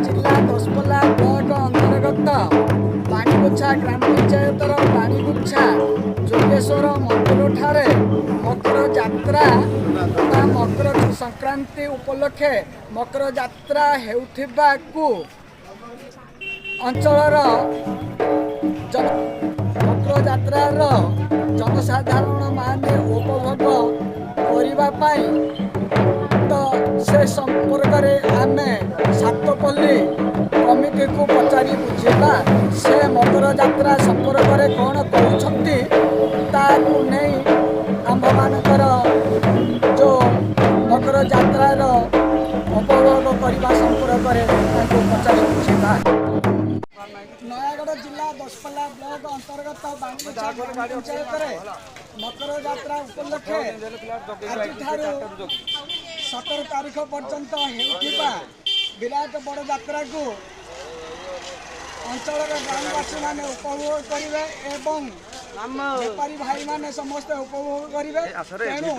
जिला दशपल्ला ब्लॉक अंतर्गत पाणीगुच्छा ग्राम पंचायतर पाणीगुच्छा जोगेश्वर मंदिर ठारे मकर यात्रा तथा मकर संक्रांति उपलक्षे मकर यात्रा हेउथिबाकु अंचलर मकर यात्रार जनसाधारण माने उपभोग करने तो से संपर्क में आम सातपल्ली कमिटी को पचारि बुझा से मकर यात्रा संपर्क में कौन कहते नहीं आम मानकर जो मकर यात्रार उपभोग करने संपर्क में पचारि बुझा। नयागढ़ जिला दशपल्ला ब्लॉक अंतर्गत बाणीगुच्छा पंचायत मकर यात्रा उपलक्षे आज 17 तारीख पर्यंत होता विराट बड़ यात्रा को अंचल ग्रामवासी मैंने उपभोग करेंगे एवं बेपारी भाई मैंने समस्त उपभोग करेंगे। तेणु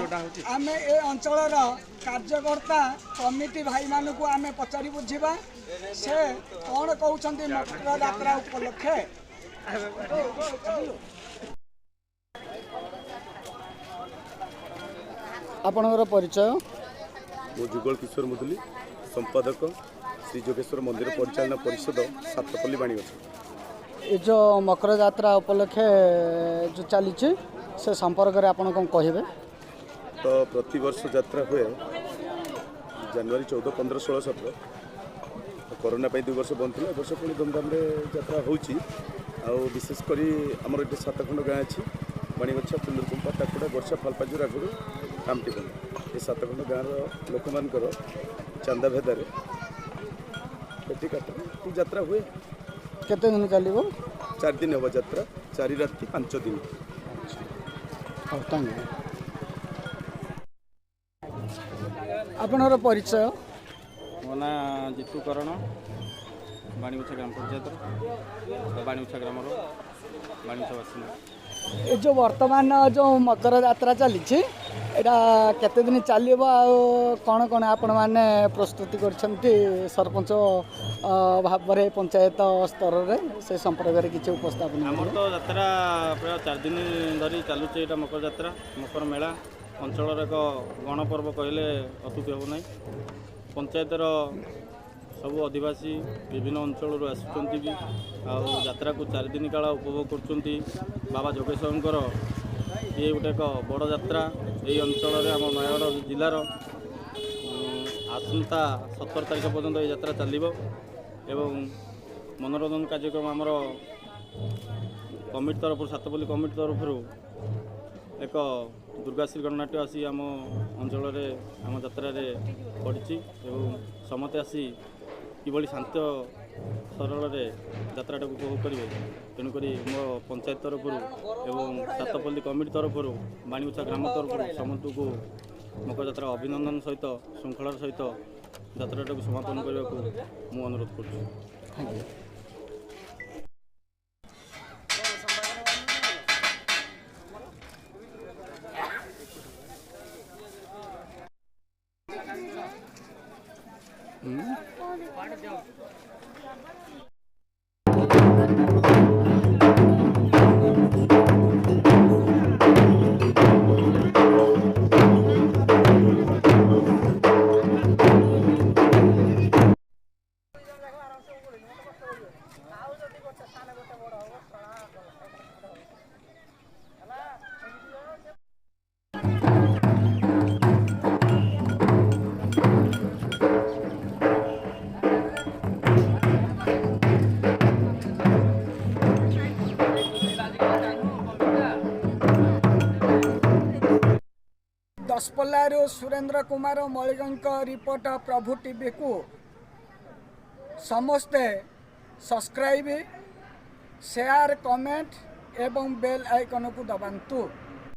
आम ए अंचल कार्यकर्ता कमिटी भाई मान को आम पचारि बुझा से कौन कहते मकर यात्रा उपलक्षे। आपणकर परिचय? मो जुगल किशोर मुदुली, संपादक श्री जोगेश्वर मंदिर परिचालना परिषद सातपल्ली बाणीगुच्छा। ये जो मकर यात्रा उपलक्षे जो चली से संपर्क में आप कहे? तो प्रति वर्ष यात्रा हुए जनवरी 14, 15, 16, 17 कोरोना 2 वर्ष बंद थी। वर्ष पुणी धूमधाम यात्रा हो विशेषकर आमर ये 7 खंड गाँ अच्छी बाणीगुच्छा, फुलुरकुंपा, टाकुड़ा, वर्षा, फालपाजु, रागुड़, कामटीबंद ये 7 खंड गाँव लोक मान चांदा भेदार यात्रा हुए। केते दिन चलो? 4 दिन हम यात्रा, 4 राति 5 दिन। आपनर परिचय? मो ना जितू करण, बाणीगुच्छा ग्राम पंचायत बाणीगुच्छा ग्राम बाणीगुच्छा बासिंदा। ये जो वर्तमान जो मकर यात्रा चली केते दिन चलो कौन कौन आपण मैंने प्रस्तुति करछंती सरपंच भाव पंचायत स्तर से संपर्क में किसी उपस्थापन? आमर तो यात्रा प्राय 4 दिन धरी चलुचे। यहाँ मकर यात्रा मकर मेला अंचल एक गणपर्व कहले अत्युक्ति हम ना। पंचायतर सब आदिवासी विभिन्न अंचल आसुँच भी यात्रा को 4 दिन काल उपभोग कर बाबा जोगेश्वर ये गोटे एक बड़ यात्रा ये अंचल आम नयागढ़ जिलार आसंता 17 तारीख पर्यंत ये यात्रा चलो एवं मनोरंजन कार्यक्रम आमर कमिटी तरफ सातपल्ली कमिटी तरफ एक दुर्गाश्री गणनाट्य आसी आम अंचल आम यात्रा पड़ी समस्ते आसी कि शांत सरल यात्रा उपभोग करेंगे। तेणुक मो पंचायत तरफ एवं सातपल्ली कमिटी तरफ बाणीगुच्छा ग्राम तरफ समस्त को मकर यात्रा अभिनंदन सहित श्रृंखलार सहित यात्रा को समापन करने को मु अनुरोध कर। दशपल्लारू सुरेंद्र कुमार मलिक रिपोर्ट प्रभु टीवी को समस्ते सब्सक्राइब शेयर कमेंट एवं बेल आइकन को दबांतु।